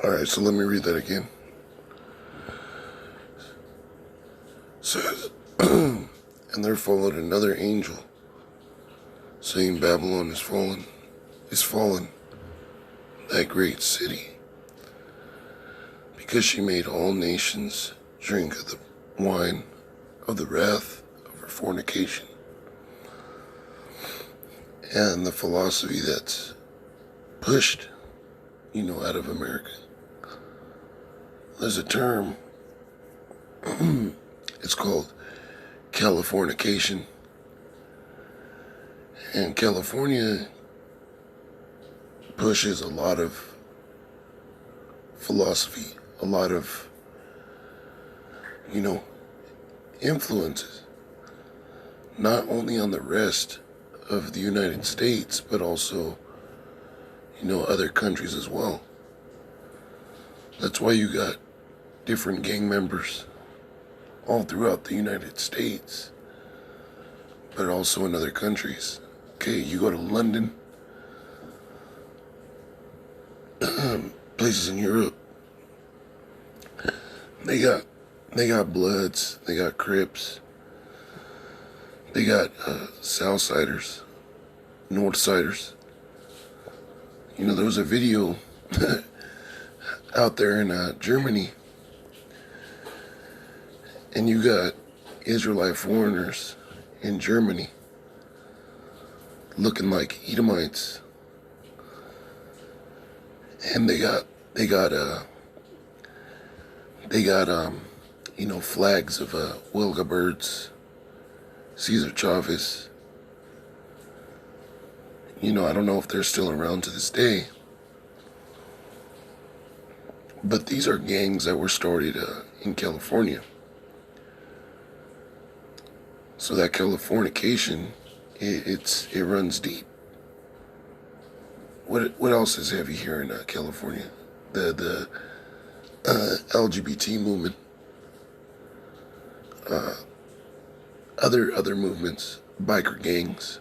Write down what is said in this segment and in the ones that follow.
Alright, so let me read that again. It says, and there followed another angel, saying, Babylon is fallen, that great city, because she made all nations drink of the wine of the wrath of her fornication. And the philosophy that's pushed, out of America. There's a term, it's called Californication. And California pushes a lot of philosophy, a lot of, influences, not only on the rest of the United States, but also, other countries as well. That's why you got different gang members all throughout the United States, but also in other countries. Okay, you go to London, places in Europe, they got Bloods, they got Crips, they got Southsiders, Northsiders. There was a video out there in Germany, and you got Israelite foreigners in Germany looking like Edomites, and they got flags of Wilga Birds, Cesar Chavez. I don't know if they're still around to this day, but these are gangs that were started in California. So that Californication, it runs deep. What else is heavy here in California? The LGBT movement, other movements, biker gangs.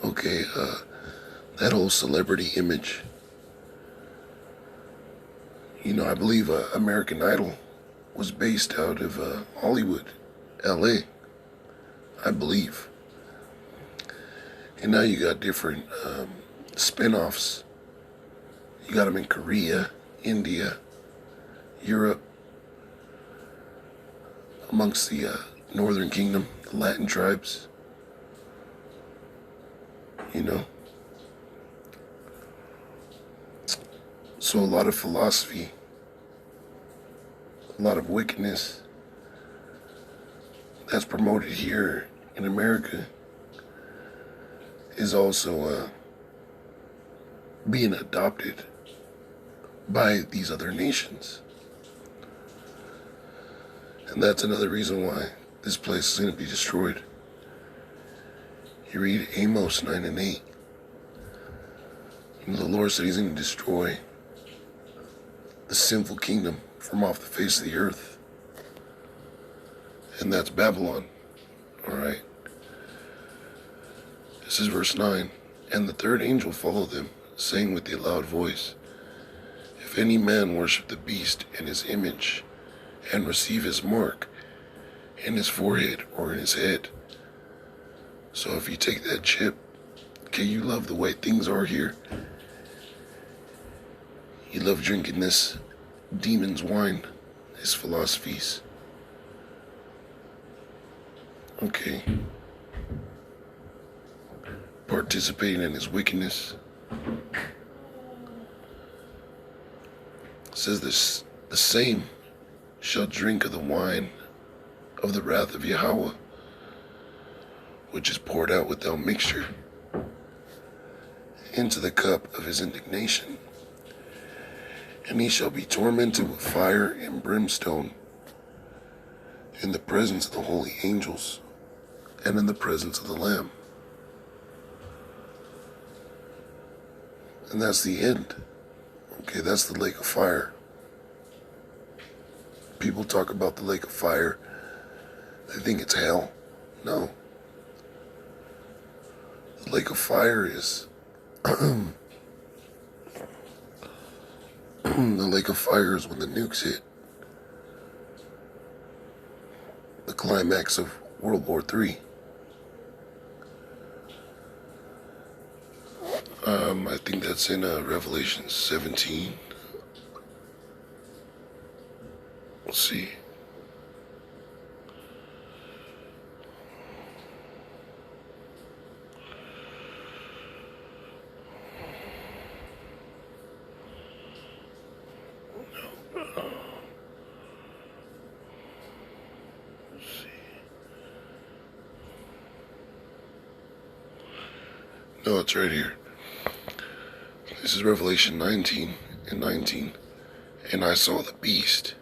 Okay, that whole celebrity image. I believe American Idol was based out of Hollywood, LA, I believe. And now you got different spin-offs. You got them in Korea, India, Europe, amongst the Northern Kingdom, the Latin tribes. So a lot of philosophy, a lot of wickedness that's promoted here in America is also being adopted by these other nations. And that's another reason why this place is going to be destroyed. You read Amos 9 and 8. The Lord said he's going to destroy the sinful kingdom from off the face of the earth. And that's Babylon. Alright. This is verse 9. And the third angel followed them, saying with a loud voice, If any man worship the beast and his image, and receive his mark in his forehead or in his head. So if you take that chip, okay, you love the way things are here. You love drinking this demon's wine, his philosophies. Okay. Participating in his wickedness. It says this, the same shall drink of the wine of the wrath of Yahweh, which is poured out without mixture into the cup of his indignation. And he shall be tormented with fire and brimstone in the presence of the holy angels and in the presence of the Lamb. And that's the end. Okay, that's the lake of fire. People talk about the lake of fire. They think it's hell. No. The lake of fire is The lake of fire is when the nukes hit. The climax of World War III. I think that's in Revelation 17. Let's see. No, it's right here. This is Revelation 19 and 19. And I saw the beast.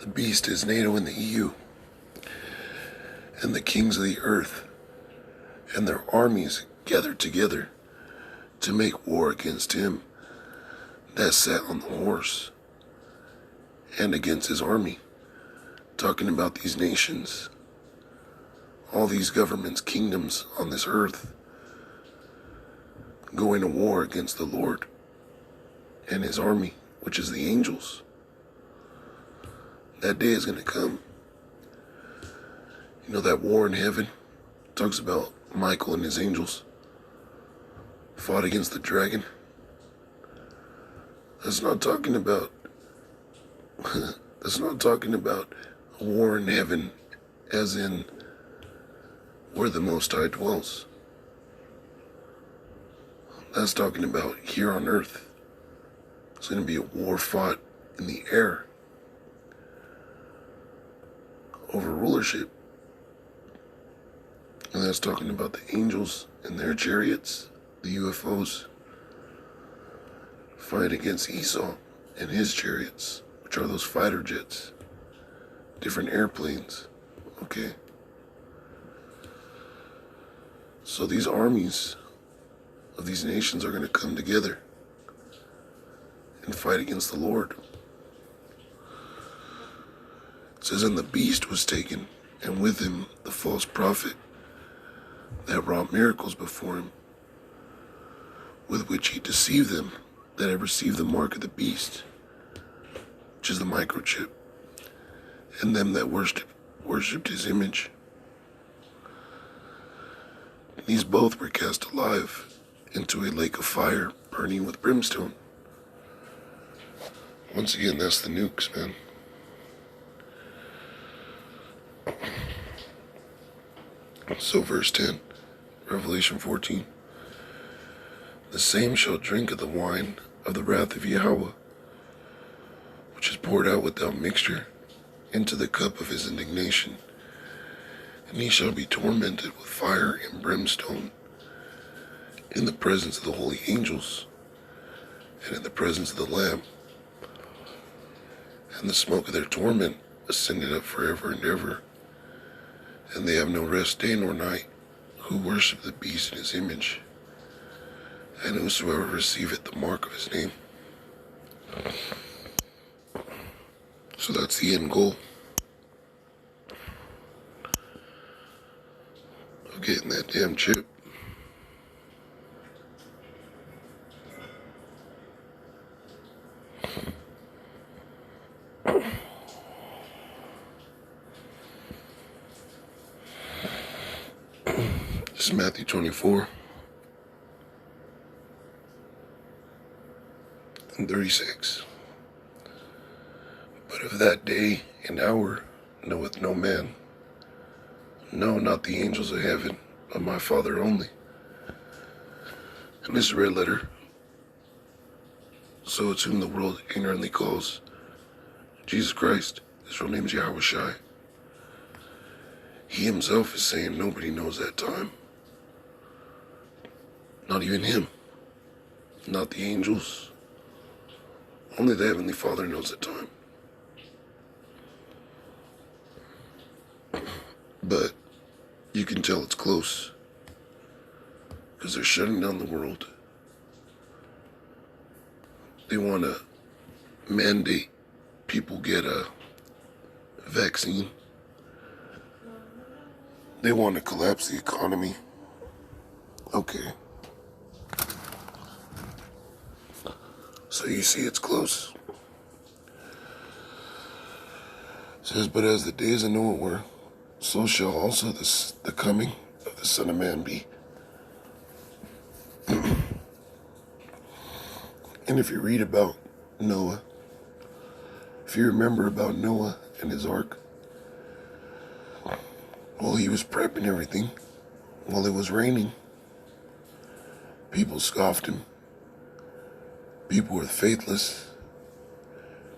The beast is NATO and the EU. And the kings of the earth and their armies gathered together to make war against him that sat on the horse and against his army. Talking about these nations, all these governments, kingdoms on this earth, going to war against the Lord and his army, which is the angels. That day is going to come. You know, that war in heaven talks about Michael and his angels fought against the dragon. That's not talking about that's not talking about a war in heaven as in where the Most High dwells. That's talking about here on earth. It's going to be a war fought in the air over rulership. And that's talking about the angels and their chariots, the UFOs, fight against Esau and his chariots, which are those fighter jets, different airplanes, okay? So these armies of these nations are going to come together and fight against the Lord. It says, and the beast was taken, and with him the false prophet that wrought miracles before him, with which he deceived them that had received the mark of the beast, which is the microchip, and them that worshipped his image. And these both were cast alive into a lake of fire, burning with brimstone. Once again, that's the nukes, man. So verse 10, Revelation 14. The same shall drink of the wine of the wrath of Yahweh, which is poured out without mixture into the cup of his indignation. And he shall be tormented with fire and brimstone in the presence of the holy angels and in the presence of the Lamb. And the smoke of their torment ascended up forever and ever. And they have no rest day nor night, who worship the beast in his image, and whosoever receiveth the mark of his name. So that's the end goal of getting that damn chip. This is Matthew 24 and 36. But of that day and hour knoweth no man, no, not the angels of heaven, but my Father only. And this red letter, so it's whom the world ignorantly calls Jesus Christ. His real name is Yahushai. He himself is saying nobody knows that time. Not even him. Not the angels. Only the Heavenly Father knows the time. But you can tell it's close, because they're shutting down the world. They want to mandate people get a vaccine. They want to collapse the economy. Okay. So So you see it's close. It says, but as the days of Noah were, so shall also the coming of the Son of Man be. And if you read about Noah, if you remember about Noah and his ark, well, he was prepping everything while it was raining. People scoffed him. People were faithless.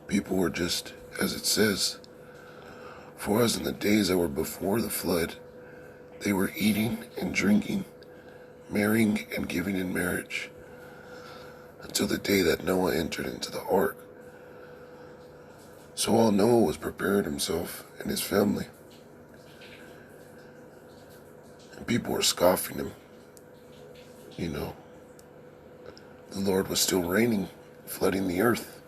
People were just, as it says, for as in the days that were before the flood, they were eating and drinking, marrying and giving in marriage, until the day that Noah entered into the ark. So while Noah was preparing himself and his family, and people were scoffing him, the Lord was still raining, flooding the earth,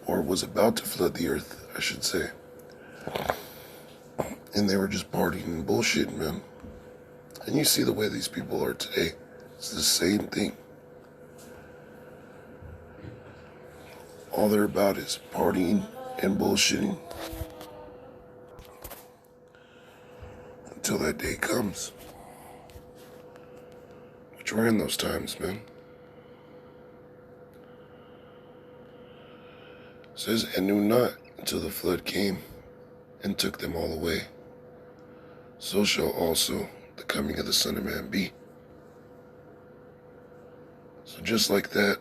or was about to flood the earth, I should say. And they were just partying and bullshitting, man. And you see the way these people are today. It's the same thing. All they're about is partying and bullshitting until that day comes. But we're in those times, man. It says, and knew not until the flood came and took them all away. So shall also the coming of the Son of Man be. So just like that,